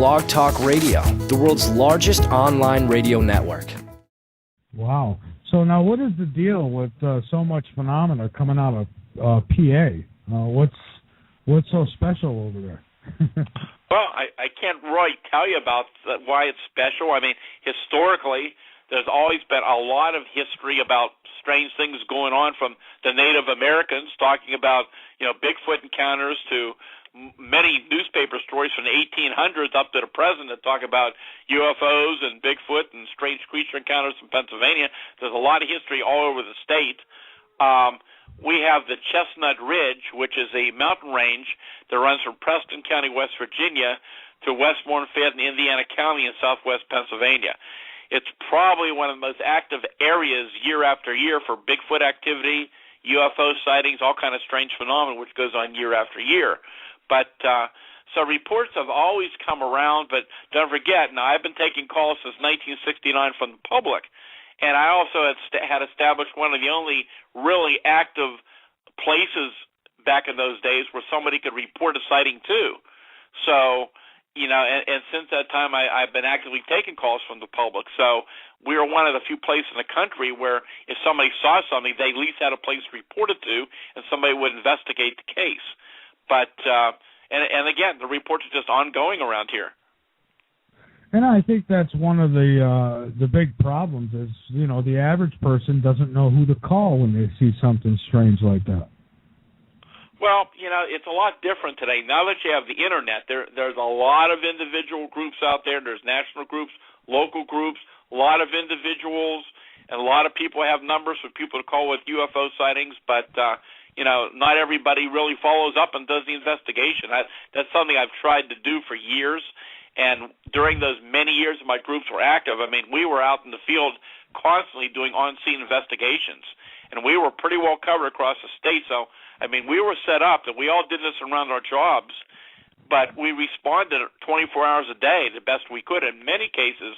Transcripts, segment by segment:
Blog Talk Radio, the world's largest online radio network. Wow. So now what is the deal with so much phenomena coming out of PA? What's so special over there? Well, I can't really tell you about why it's special. I mean, historically, there's always been a lot of history about strange things going on, from the Native Americans talking about, Bigfoot encounters, to many newspaper stories from the 1800s up to the present that talk about UFOs and Bigfoot and strange creature encounters in Pennsylvania. There's a lot of history all over the state. We have the Chestnut Ridge, which is a mountain range that runs from Preston County, West Virginia, to Westmoreland, Fayette, and Indiana County in southwest Pennsylvania. It's probably one of the most active areas year after year for Bigfoot activity, UFO sightings, all kind of strange phenomena, which goes on year after year. But so reports have always come around, but don't forget, now I've been taking calls since 1969 from the public, and I also had established one of the only really active places back in those days where somebody could report a sighting too. So, and since that time, I've been actively taking calls from the public. So we are one of the few places in the country where if somebody saw something, they at least had a place to report it to, and somebody would investigate the case. But and again, the reports are just ongoing around here. And I think that's one of the big problems is, the average person doesn't know who to call when they see something strange like that. Well, it's a lot different today. Now that you have the Internet, there's a lot of individual groups out there. There's national groups, local groups, a lot of individuals, and a lot of people have numbers for people to call with UFO sightings, but, not everybody really follows up and does the investigation. That's something I've tried to do for years, and during those many years my groups were active, we were out in the field constantly doing on-scene investigations, and we were pretty well covered across the state, so we were set up that we all did this around our jobs, but we responded 24 hours a day the best we could. In many cases,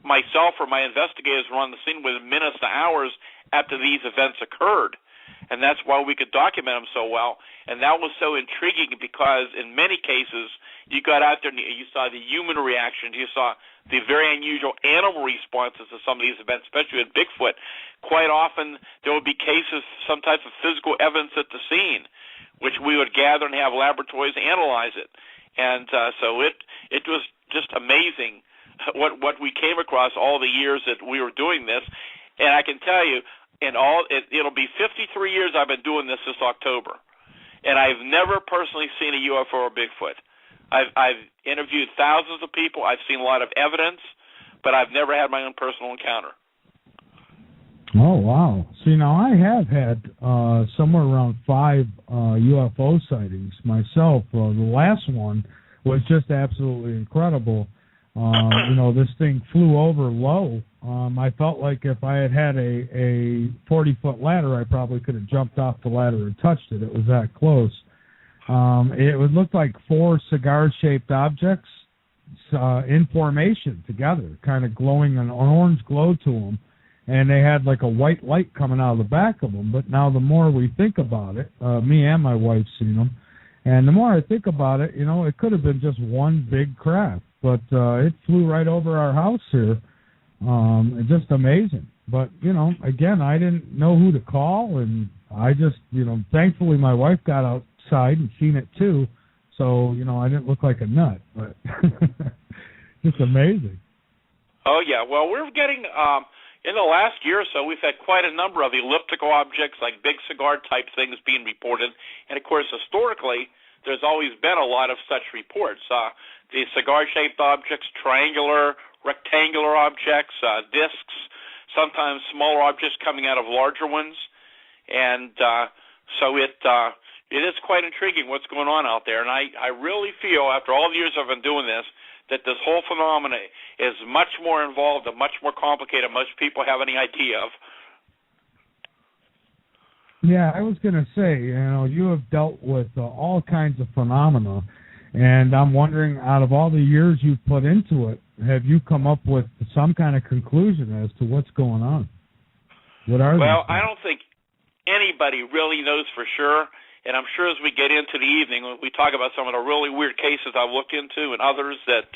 myself or my investigators were on the scene within minutes to hours after these events occurred, and that's why we could document them so well. And that was so intriguing because in many cases, you got out there and you saw the human reactions, you saw the very unusual animal responses to some of these events, especially with Bigfoot. Quite often, there would be cases, some types of physical evidence at the scene, which we would gather and have laboratories analyze it. And so it was just amazing what we came across all the years that we were doing this. And I can tell you, it'll be 53 years I've been doing this October, and I've never personally seen a UFO or Bigfoot. I've interviewed thousands of people. I've seen a lot of evidence, but I've never had my own personal encounter. Oh, wow. See, now I have had somewhere around 5 UFO sightings myself. The last one was just absolutely incredible. This thing flew over low. I felt like if I had a 40-foot ladder, I probably could have jumped off the ladder and touched it. It was that close. It would look like 4 cigar-shaped objects in formation together, kind of glowing, an orange glow to them, and they had like a white light coming out of the back of them. But now the more we think about it, me and my wife seen them, and the more I think about it, it could have been just one big craft, but it flew right over our house here. Just amazing. But, again, I didn't know who to call, and I just, thankfully my wife got outside and seen it too, so, I didn't look like a nut, but just amazing. Oh, yeah. Well, we're getting, in the last year or so, we've had quite a number of elliptical objects, like big cigar-type things being reported, and, of course, historically, there's always been a lot of such reports. The cigar-shaped objects, triangular, rectangular objects, discs, sometimes smaller objects coming out of larger ones, and so it is quite intriguing what's going on out there. And I really feel, after all the years I've been doing this, that this whole phenomena is much more involved and much more complicated than most people have any idea of. Yeah, I was going to say, you have dealt with all kinds of phenomena, and I'm wondering, out of all the years you've put into it, have you come up with some kind of conclusion as to what's going on? What are Well, I don't think anybody really knows for sure. And I'm sure as we get into the evening, we talk about some of the really weird cases I've looked into and others that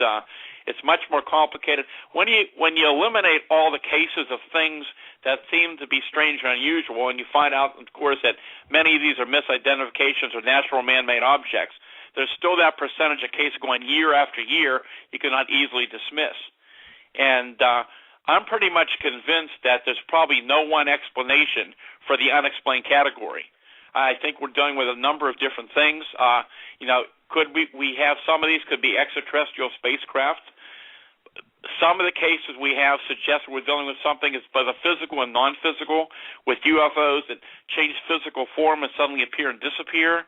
it's much more complicated. When you eliminate all the cases of things that seem to be strange and unusual, and you find out, of course, that many of these are misidentifications or natural man-made objects, there's still that percentage of cases going year after year you cannot easily dismiss. And I'm pretty much convinced that there's probably no one explanation for the unexplained category. I think we're dealing with a number of different things. Could we have some of these could be extraterrestrial spacecraft. Some of the cases we have suggest we're dealing with something that's both physical and non-physical, with UFOs that change physical form and suddenly appear and disappear.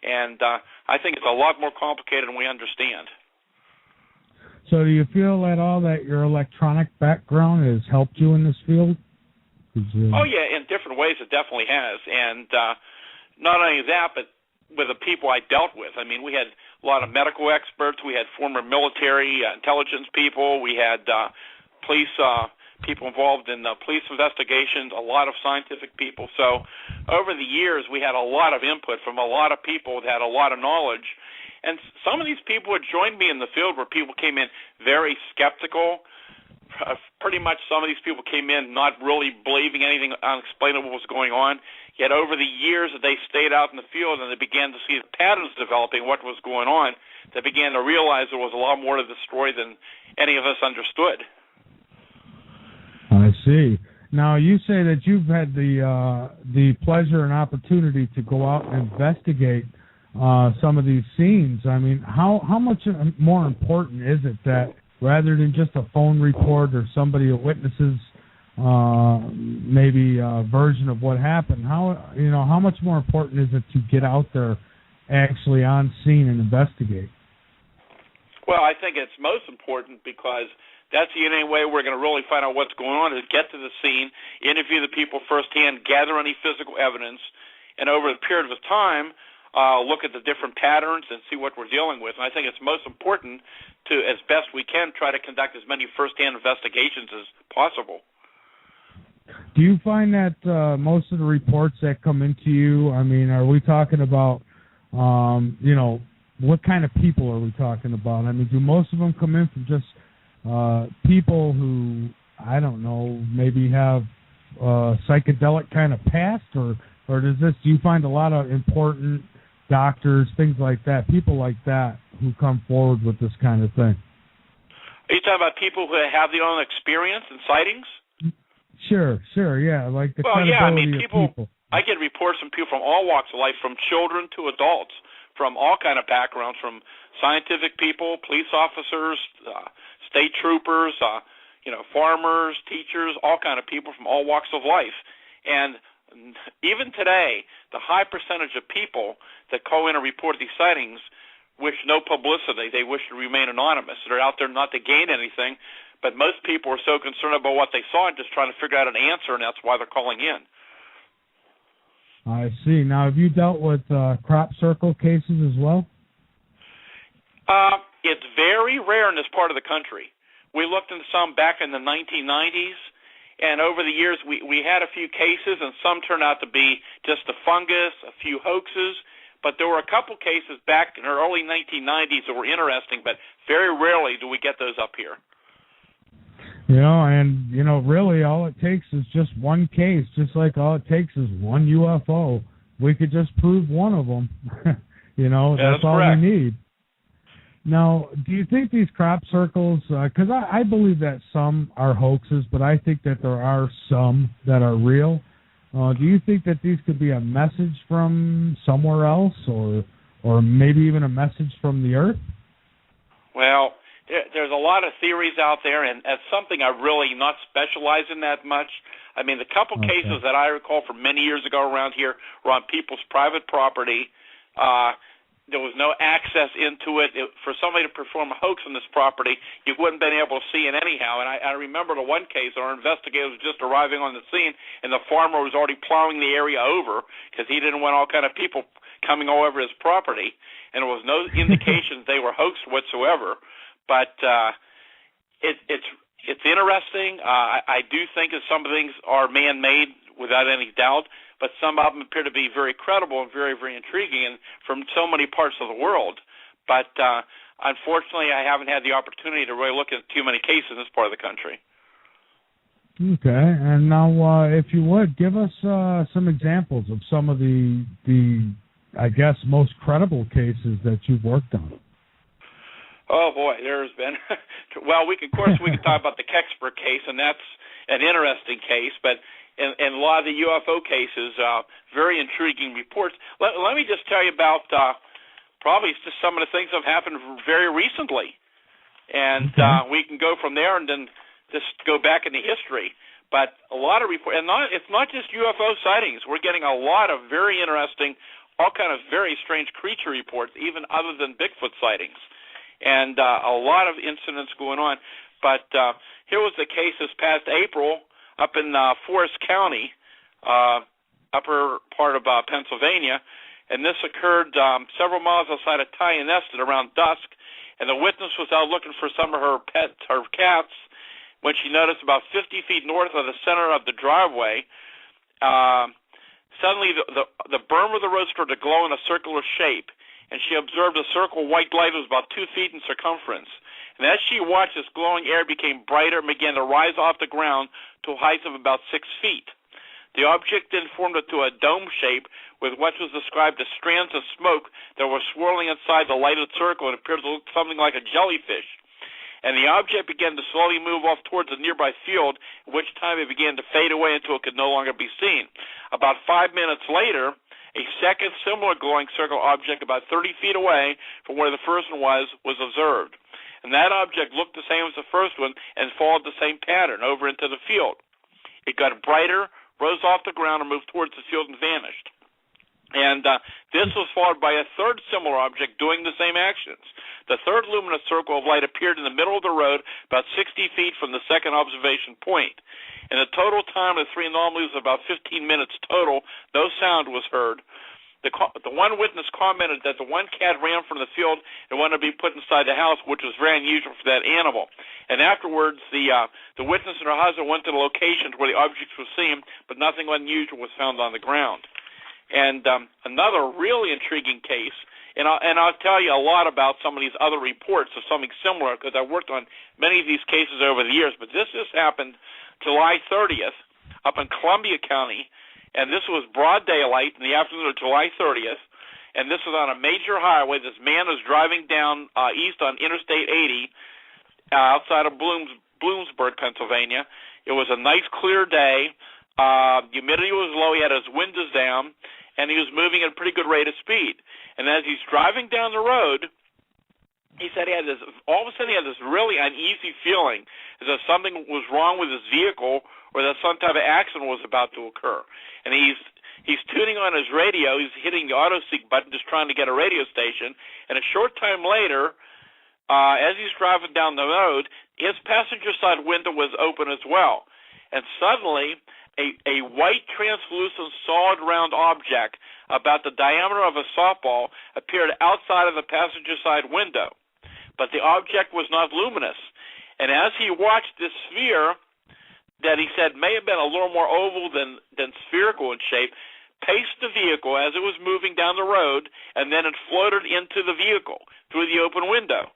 And I think it's a lot more complicated than we understand. So do you feel at all that your electronic background has helped you in this field? Oh, yeah, in different ways it definitely has. And not only that, but with the people I dealt with. I mean, we had a lot of medical experts. We had former military intelligence people. We had police people involved in police investigations, a lot of scientific people. So over the years, we had a lot of input from a lot of people that had a lot of knowledge. And some of these people had joined me in the field where people came in very skeptical. Pretty much some of these people came in not really believing anything unexplainable was going on. Yet over the years that they stayed out in the field and they began to see the patterns developing, what was going on, they began to realize there was a lot more to the story than any of us understood. I see. Now, you say that you've had the pleasure and opportunity to go out and investigate some of these scenes. I mean, how much more important is it that rather than just a phone report or somebody who witnesses maybe a version of what happened, how much more important is it to get out there actually on scene and investigate? Well, I think it's most important because that's the only way we're going to really find out what's going on is get to the scene, interview the people firsthand, gather any physical evidence, and over a period of time, look at the different patterns and see what we're dealing with. And I think it's most important to, as best we can, try to conduct as many first-hand investigations as possible. Do you find that most of the reports that come into you, I mean, are we talking about, what kind of people are we talking about? I mean, do most of them come in from just people who, I don't know, maybe have psychedelic kind of past, or do you find a lot of important doctors, things like that, people like that who come forward with this kind of thing? Are you talking about people who have their own experience and sightings? Sure, yeah, like the credibility I mean, of people. I get reports from people from all walks of life, from children to adults, from all kind of backgrounds, from scientific people, police officers, state troopers, farmers, teachers, all kind of people from all walks of life. And even today, the high percentage of people that call in and report these sightings wish no publicity. They wish to remain anonymous. They're out there not to gain anything, but most people are so concerned about what they saw and just trying to figure out an answer, and that's why they're calling in. I see. Now, have you dealt with crop circle cases as well? It's very rare in this part of the country. We looked into some back in the 1990s, and over the years we had a few cases, and some turned out to be just a fungus, a few hoaxes, but there were a couple cases back in the early 1990s that were interesting, but very rarely do we get those up here. Really all it takes is just one case, just like all it takes is one UFO. We could just prove one of them. That's all correct. we need. Now, do you think these crop circles, because I believe that some are hoaxes, but I think that there are some that are real. Do you think that these could be a message from somewhere else, or maybe even a message from the Earth? Well, there's a lot of theories out there, and as something I really not specialize in that much. I mean, the couple cases that I recall from many years ago around here were on people's private property. There was no access into it. For somebody to perform a hoax on this property, you wouldn't have been able to see it anyhow. And I remember the one case, our investigators were just arriving on the scene, and the farmer was already plowing the area over because he didn't want all kind of people coming all over his property, and there was no indications they were hoaxed whatsoever. But it's interesting. I do think that some things are man-made without any doubt, but some of them appear to be very credible and very, very intriguing, and from so many parts of the world. But unfortunately, I haven't had the opportunity to really look at too many cases in this part of the country. Okay, and now, if you would, give us some examples of some of the I guess, most credible cases that you've worked on. Oh boy, there's been. Well, we could talk about the Kecksburg case, and that's an interesting case. But in a lot of the UFO cases, very intriguing reports. Let me just tell you about probably just some of the things that have happened very recently, and we can go from there and then just go back into history. But a lot of reports, and it's not just UFO sightings. We're getting a lot of very interesting, all kind of very strange creature reports, even other than Bigfoot sightings, and a lot of incidents going on. But here was the case this past April up in Forest County, upper part of Pennsylvania, and this occurred several miles outside of Tioneston around dusk, and the witness was out looking for some of her pets, her cats, when she noticed about 50 feet north of the center of the driveway, suddenly the berm of the road started to glow in a circular shape, and she observed a circle of white light that was about 2 feet in circumference. And as she watched, this glowing air became brighter and began to rise off the ground to a height of about 6 feet. The object then formed into a dome shape with what was described as strands of smoke that were swirling inside the lighted circle and appeared to look something like a jellyfish. And the object began to slowly move off towards a nearby field, at which time it began to fade away until it could no longer be seen. About 5 minutes later, a second similar glowing circle object about 30 feet away from where the first one was observed. And that object looked the same as the first one and followed the same pattern over into the field. It got brighter, rose off the ground, and moved towards the field and vanished. And this was followed by a third similar object doing the same actions. The third luminous circle of light appeared in the middle of the road about 60 feet from the second observation point. And the total time of the three anomalies was about 15 minutes total. No sound was heard. The one witness commented that the one cat ran from the field and wanted to be put inside the house, which was very unusual for that animal. And afterwards, the witness and her husband went to the locations where the objects were seen, but nothing unusual was found on the ground. And another really intriguing case, and I'll tell you a lot about some of these other reports of something similar, because I worked on many of these cases over the years, but this just happened July 30th up in Columbia County, and this was broad daylight in the afternoon of July 30th, and this was on a major highway. This man was driving down east on Interstate 80 outside of Bloomsburg, Pennsylvania. It was a nice, clear day. Humidity was low. He had his windows down, and he was moving at a pretty good rate of speed. And as he's driving down the road, he said all of a sudden he had this really uneasy feeling as if something was wrong with his vehicle or that some type of accident was about to occur. And he's tuning on his radio. He's hitting the auto-seek button, just trying to get a radio station. And a short time later, as he's driving down the road, his passenger side window was open as well. And suddenly, a white, translucent, solid, round object about the diameter of a softball appeared outside of the passenger side window. But the object was not luminous. And as he watched this sphere, that he said may have been a little more oval than spherical in shape, paced the vehicle as it was moving down the road, and then it floated into the vehicle through the open window.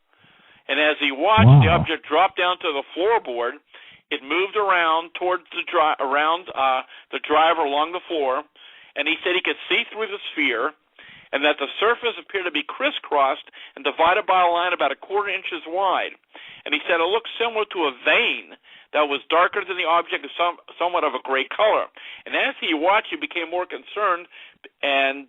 And as he watched, the object dropped down to the floorboard. It moved around towards the driver along the floor, and he said he could see through the sphere, and that the surface appeared to be crisscrossed and divided by a line about 1/4 inches wide. And he said it looked similar to a vein that was darker than the object, somewhat of a gray color. And as he watched, he became more concerned, and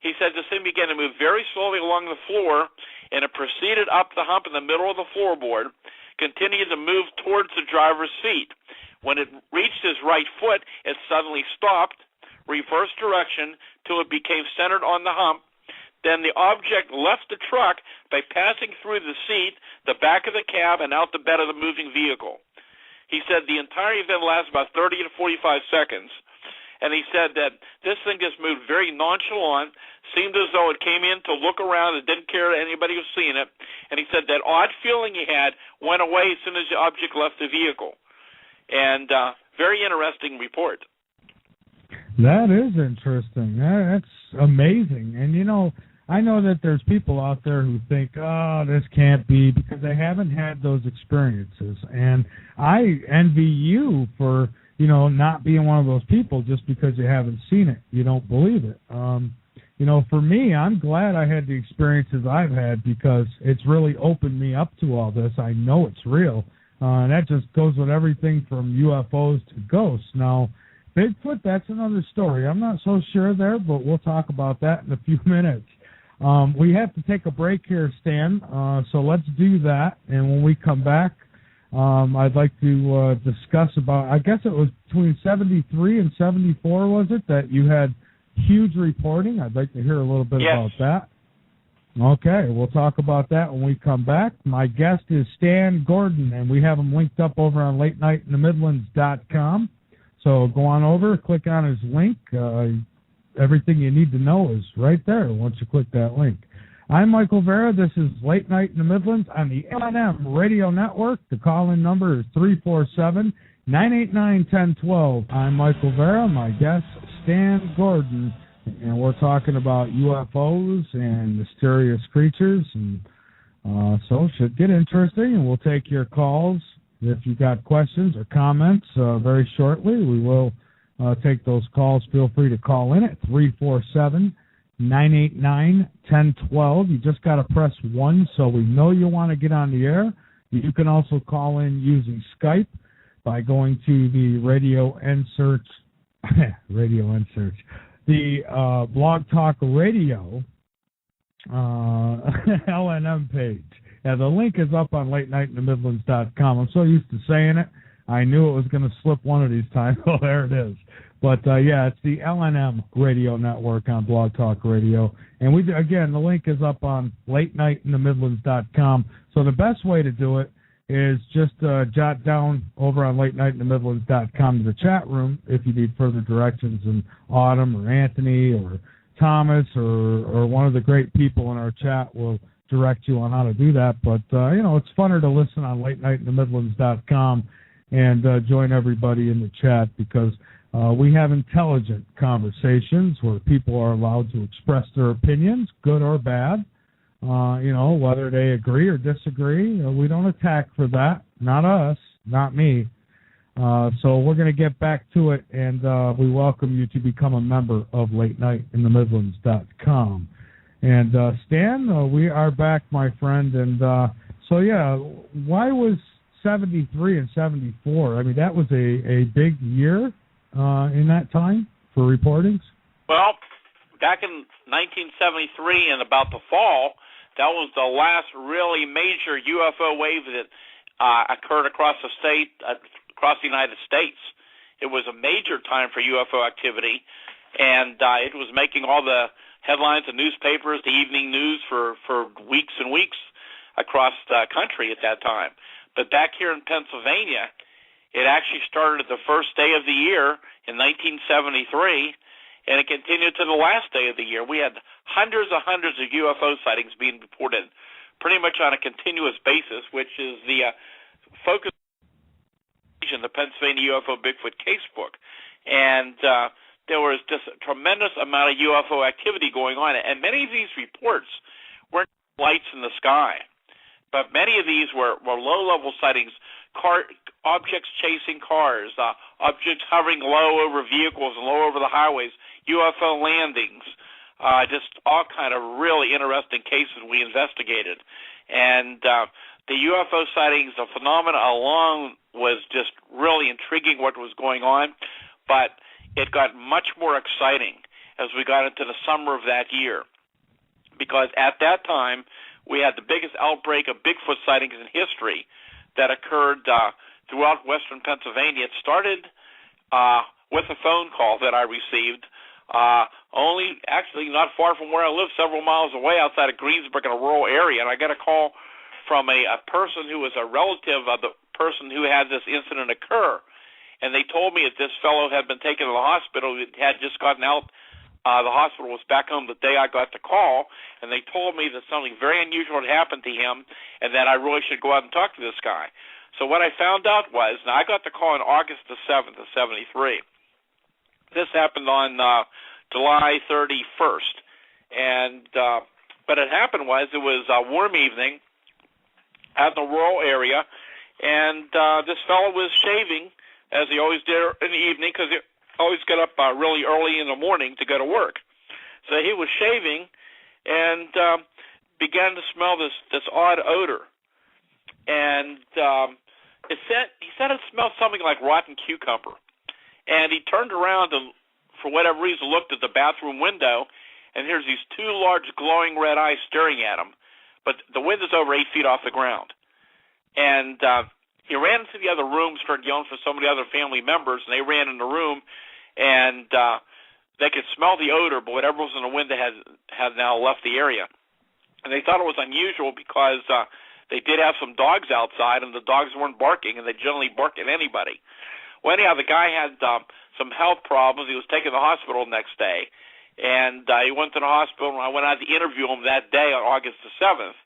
he said this thing began to move very slowly along the floor, and it proceeded up the hump in the middle of the floorboard, continued to move towards the driver's feet. When it reached his right foot, it suddenly stopped, reversed direction till it became centered on the hump. Then the object left the truck by passing through the seat, the back of the cab, and out the bed of the moving vehicle. He said the entire event lasted about 30 to 45 seconds, and he said that this thing just moved very nonchalant, seemed as though it came in to look around and didn't care that anybody was seeing it, and he said that odd feeling he had went away as soon as the object left the vehicle. And very interesting report. That is interesting. That's amazing. And, I know that there's people out there who think, oh, this can't be, because they haven't had those experiences. And I envy you for, not being one of those people just because you haven't seen it. You don't believe it. For me, I'm glad I had the experiences I've had, because it's really opened me up to all this. I know it's real. And that just goes with everything from UFOs to ghosts. Now, Bigfoot, that's another story. I'm not so sure there, but we'll talk about that in a few minutes. We have to take a break here, Stan, so let's do that. And when we come back, I'd like to discuss about, I guess it was between 73 and 74, was it, that you had huge reporting? I'd like to hear a little bit about that. Okay, we'll talk about that when we come back. My guest is Stan Gordon, and we have him linked up over on LateNightInTheMidlands.com. So go on over, click on his link. Everything you need to know is right there once you click that link. I'm Michael Vera. This is Late Night in the Midlands on the LNM Radio Network. The call-in number is 347-989-1012. I'm Michael Vera. My guest, Stan Gordon. And we're talking about UFOs and mysterious creatures. And so it should get interesting, and we'll take your calls. If you've got questions or comments very shortly, we will take those calls. Feel free to call in at 347-989-1012. You just got to press 1 so we know you want to get on the air. You can also call in using Skype by going to the Radio N Search, the Blog Talk Radio LNM page. Yeah, the link is up on LateNightInTheMidlands.com. I'm so used to saying it, I knew it was going to slip one of these times. Oh, there it is. But, it's the LNM Radio Network on Blog Talk Radio. And, the link is up on LateNightInTheMidlands.com. So the best way to do it is just jot down over on LateNightInTheMidlands.com to the chat room if you need further directions. And Autumn or Anthony or Thomas or one of the great people in our chat will direct you on how to do that. But, it's funner to listen on LateNightInTheMidlands.com and join everybody in the chat, because we have intelligent conversations where people are allowed to express their opinions, good or bad, whether they agree or disagree. We don't attack for that. Not us, not me. So we're going to get back to it, and we welcome you to become a member of LateNightInTheMidlands.com. And Stan, we are back, my friend. And why was 73 and 74? I mean, that was a big year in that time for reportings? Well, back in 1973 and about the fall, that was the last really major UFO wave that occurred across the state, across the United States. It was a major time for UFO activity, and it was making all the headlines, the newspapers, the evening news for weeks and weeks across the country at that time. But back here in Pennsylvania, it actually started the first day of the year in 1973, and it continued to the last day of the year. We had hundreds of UFO sightings being reported pretty much on a continuous basis, which is the focus in the Pennsylvania UFO Bigfoot casebook. And there was just a tremendous amount of UFO activity going on, and many of these reports weren't lights in the sky, but many of these were low-level sightings, objects chasing cars, objects hovering low over vehicles and low over the highways, UFO landings, just all kind of really interesting cases we investigated. And the UFO sightings, the phenomena alone was just really intriguing what was going on, but it got much more exciting as we got into the summer of that year, because at that time we had the biggest outbreak of Bigfoot sightings in history that occurred throughout western Pennsylvania. It started with a phone call that I received, only actually not far from where I live, several miles away outside of Greensburg in a rural area, and I got a call from a person who was a relative of the person who had this incident occur. And they told me that this fellow had been taken to the hospital. He had just gotten out. The hospital was back home the day I got the call, and they told me that something very unusual had happened to him and that I really should go out and talk to this guy. So what I found out was, now I got the call on August the 7th of 73. This happened on July 31st, and but it happened was it was a warm evening out in the rural area, and this fellow was shaving, as he always did in the evening, because he always got up really early in the morning to go to work. So he was shaving and began to smell this odd odor, and he said it smelled something like rotten cucumber. And he turned around and, for whatever reason, looked at the bathroom window, and here's these two large glowing red eyes staring at him. But the window's over 8 feet off the ground. And he ran into the other room, started yelling for some of the other family members, and they ran in the room, and they could smell the odor, but whatever was in the window had now left the area. And they thought it was unusual because they did have some dogs outside, and the dogs weren't barking, and they generally bark at anybody. Well, anyhow, the guy had some health problems. He was taken to the hospital the next day, and he went to the hospital, and I went out to interview him that day on August the 7th.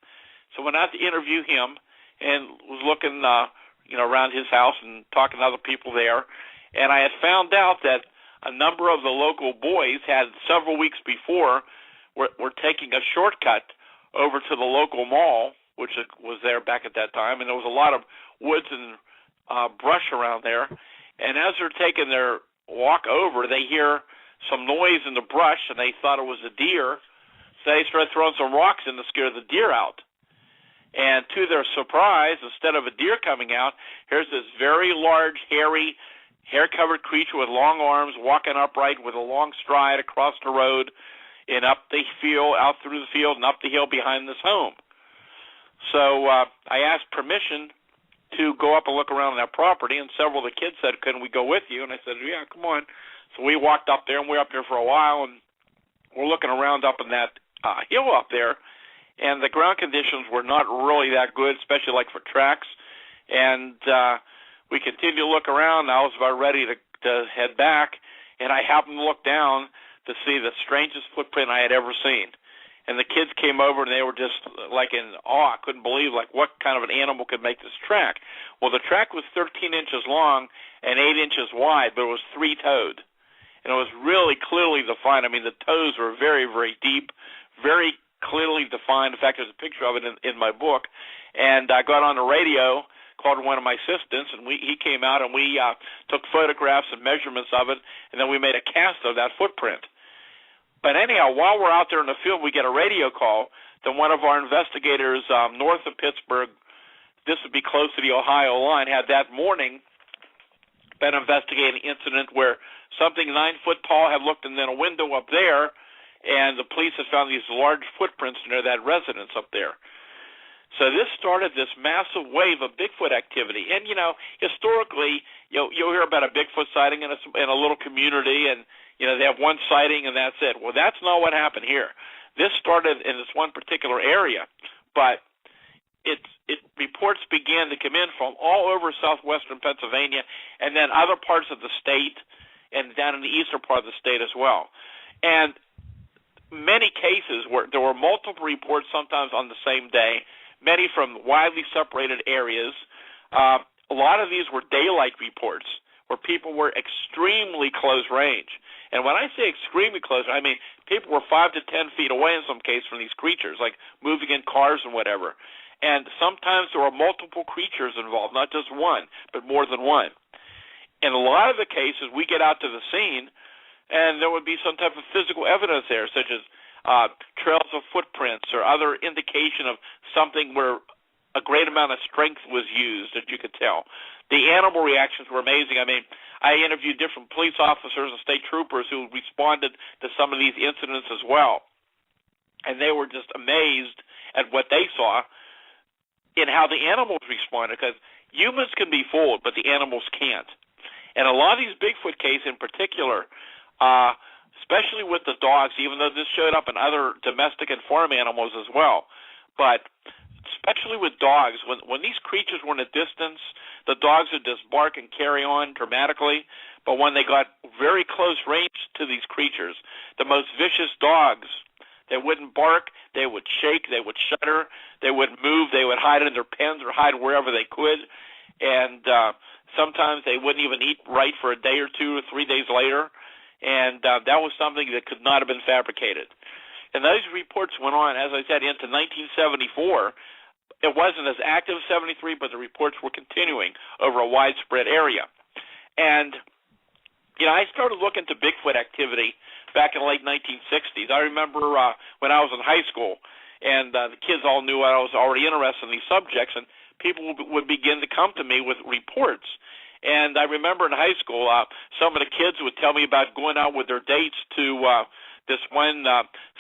So I went out to interview him and was looking around his house and talking to other people there, and I had found out that a number of the local boys had several weeks before were taking a shortcut over to the local mall, which was there back at that time, and there was a lot of woods and brush around there. And as they're taking their walk over, they hear some noise in the brush, and they thought it was a deer. So they started throwing some rocks in to scare the deer out. And to their surprise, instead of a deer coming out, here's this very large, hairy, hair-covered creature with long arms walking upright with a long stride across the road and up the field, out through the field, and up the hill behind this home. So I asked permission to go up and look around that property, and several of the kids said, "Couldn't we go with you?" And I said, "Yeah, come on." So we walked up there, and we were up there for a while, and we're looking around up in that hill up there, and the ground conditions were not really that good, especially like for tracks. And we continued to look around, and I was about ready to head back, and I happened to look down to see the strangest footprint I had ever seen. And the kids came over, and they were just like in awe. I couldn't believe what kind of an animal could make this track. Well, the track was 13 inches long and 8 inches wide, but it was three-toed. And it was really clearly defined. I mean, the toes were very, very deep, very clearly defined. In fact, there's a picture of it in my book. And I got on the radio, called one of my assistants, and he came out, and we took photographs and measurements of it, and then we made a cast of that footprint. But anyhow, while we're out there in the field, we get a radio call that one of our investigators north of Pittsburgh, this would be close to the Ohio line, had that morning been investigating an incident where something 9 foot tall had looked in a window up there, and the police had found these large footprints near that residence up there. So this started this massive wave of Bigfoot activity. And, historically, you'll hear about a Bigfoot sighting in a little community, and they have one sighting and that's it. Well, that's not what happened here. This started in this one particular area, but reports began to come in from all over southwestern Pennsylvania and then other parts of the state and down in the eastern part of the state as well. And many cases where there were multiple reports sometimes on the same day, many from widely separated areas. A lot of these were daylight reports where people were extremely close range. And when I say extremely close, I mean people were 5 to 10 feet away in some cases from these creatures, like moving in cars and whatever. And sometimes there were multiple creatures involved, not just one, but more than one. In a lot of the cases, we get out to the scene, and there would be some type of physical evidence there, such as trails of footprints or other indication of something where a great amount of strength was used that you could tell. The animal reactions were amazing. I mean, I interviewed different police officers and state troopers who responded to some of these incidents as well. And they were just amazed at what they saw in how the animals responded, because humans can be fooled, but the animals can't. And a lot of these Bigfoot cases in particular, especially with the dogs, even though this showed up in other domestic and farm animals as well, but especially with dogs, when these creatures were in a distance, the dogs would just bark and carry on dramatically. But when they got very close range to these creatures, the most vicious dogs, they wouldn't bark, they would shake, they would shudder, they would move, they would hide in their pens or hide wherever they could. And sometimes they wouldn't even eat right for a day or 2 or 3 days later. and that was something that could not have been fabricated. And those reports went on, as I said, into 1974. It wasn't as active as 73, but the reports were continuing over a widespread area. And, I started looking to Bigfoot activity back in the late 1960s. I remember when I was in high school, and the kids all knew I was already interested in these subjects, and people would begin to come to me with reports. And I remember in high school, some of the kids would tell me about going out with their dates to this one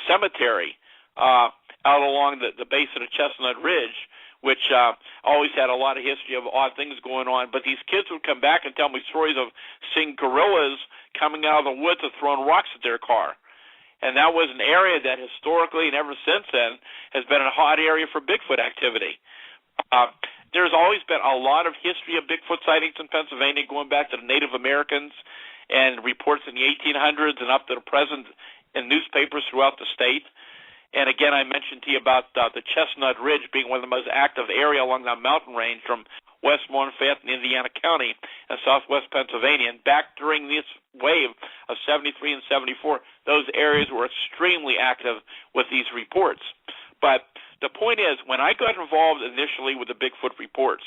cemetery out along the base of the Chestnut Ridge, which always had a lot of history of odd things going on. But these kids would come back and tell me stories of seeing gorillas coming out of the woods and throwing rocks at their car. And that was an area that historically and ever since then has been a hot area for Bigfoot activity. There's always been a lot of history of Bigfoot sightings in Pennsylvania, going back to the Native Americans and reports in the 1800s and up to the present in newspapers throughout the state. And again, I mentioned to you about the Chestnut Ridge being one of the most active area along that mountain range from Westmoreland, Fayette, and Indiana County and southwest Pennsylvania. And back during this wave of 73 and 74, those areas were extremely active with these reports. But the point is, when I got involved initially with the Bigfoot reports,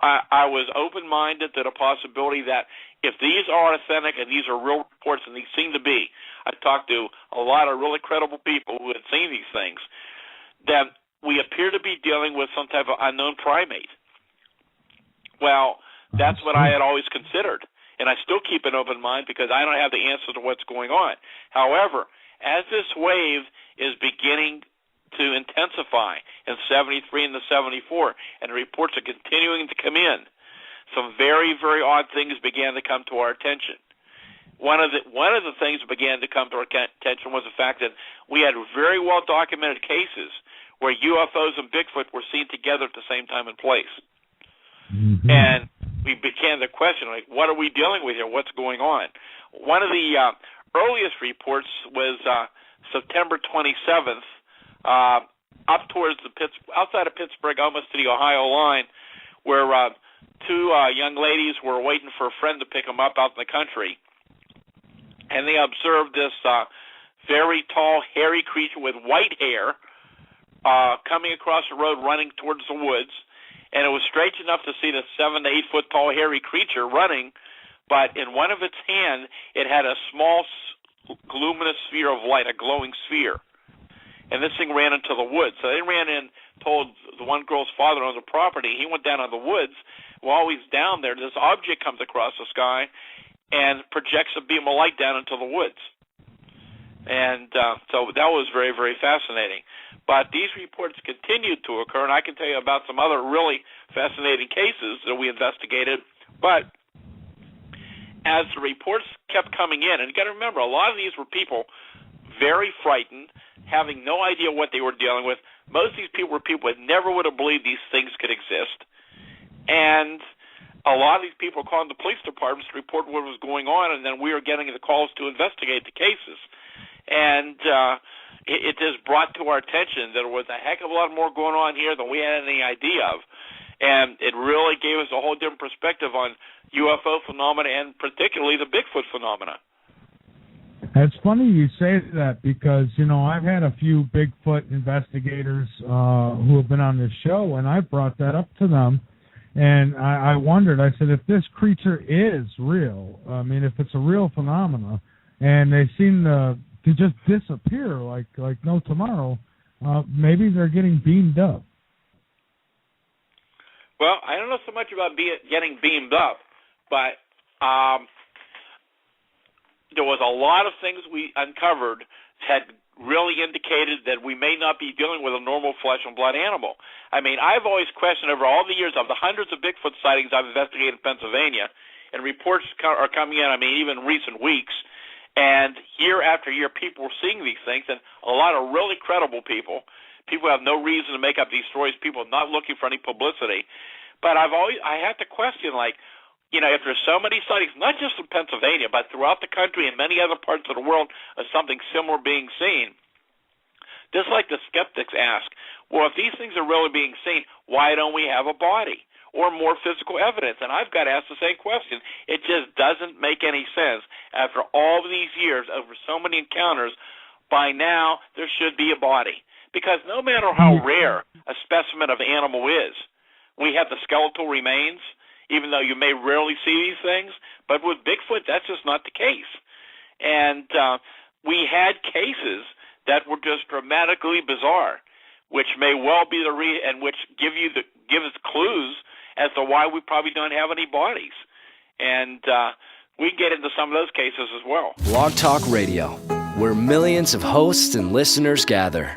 I was open-minded to the possibility that if these are authentic and these are real reports, and these seem to be, I talked to a lot of really credible people who had seen these things, that we appear to be dealing with some type of unknown primate. Well, that's what I had always considered, and I still keep an open mind because I don't have the answer to what's going on. However, as this wave is beginning to intensify in 73 and the 74, and the reports are continuing to come in, some very, very odd things began to come to our attention. One of the things that began to come to our attention was the fact that we had very well documented cases where UFOs and Bigfoot were seen together at the same time and place. Mm-hmm. And we began to question, like, what are we dealing with here? What's going on? One of the earliest reports was September 27th, up towards outside of Pittsburgh, almost to the Ohio line, where two young ladies were waiting for a friend to pick them up out in the country, and they observed this very tall, hairy creature with white hair coming across the road, running towards the woods. And it was strange enough to see this 7 to 8 foot tall, hairy creature running, but in one of its hands, it had a small, luminous sphere of light, a glowing sphere. And this thing ran into the woods. So they ran in, told the one girl's father on the property. He went down in the woods. While he's down there, this object comes across the sky and projects a beam of light down into the woods. And so that was very, very fascinating. But these reports continued to occur, and I can tell you about some other really fascinating cases that we investigated. But as the reports kept coming in, and you got to remember, a lot of these were people very frightened, having no idea what they were dealing with. Most of these people were people that never would have believed these things could exist. And a lot of these people were calling the police departments to report what was going on, and then we were getting the calls to investigate the cases. And it just brought to our attention that there was a heck of a lot more going on here than we had any idea of. And it really gave us a whole different perspective on UFO phenomena, and particularly the Bigfoot phenomena. It's funny you say that because, I've had a few Bigfoot investigators who have been on this show, and I brought that up to them. And I wondered, I said, if this creature is real, if it's a real phenomena, and they seem to just disappear like no tomorrow, maybe they're getting beamed up. Well, I don't know so much about getting beamed up, but there was a lot of things we uncovered that really indicated that we may not be dealing with a normal flesh and blood animal. I've always questioned over all the years of the hundreds of Bigfoot sightings I've investigated in Pennsylvania, and reports are coming in, even recent weeks, and year after year people were seeing these things, and a lot of really credible people have no reason to make up these stories, people not looking for any publicity. But I have to question, if there's so many sightings, not just in Pennsylvania, but throughout the country and many other parts of the world of something similar being seen, just like the skeptics ask, well, if these things are really being seen, why don't we have a body? or more physical evidence? And I've got to ask the same question. It just doesn't make any sense. After all of these years, over so many encounters, by now there should be a body. Because no matter how rare a specimen of animal is, we have the skeletal remains, even though you may rarely see these things. But with Bigfoot, that's just not the case. And we had cases that were just dramatically bizarre, which may well be and which give us clues as to why we probably don't have any bodies. And we can get into some of those cases as well. Blog Talk Radio, where millions of hosts and listeners gather.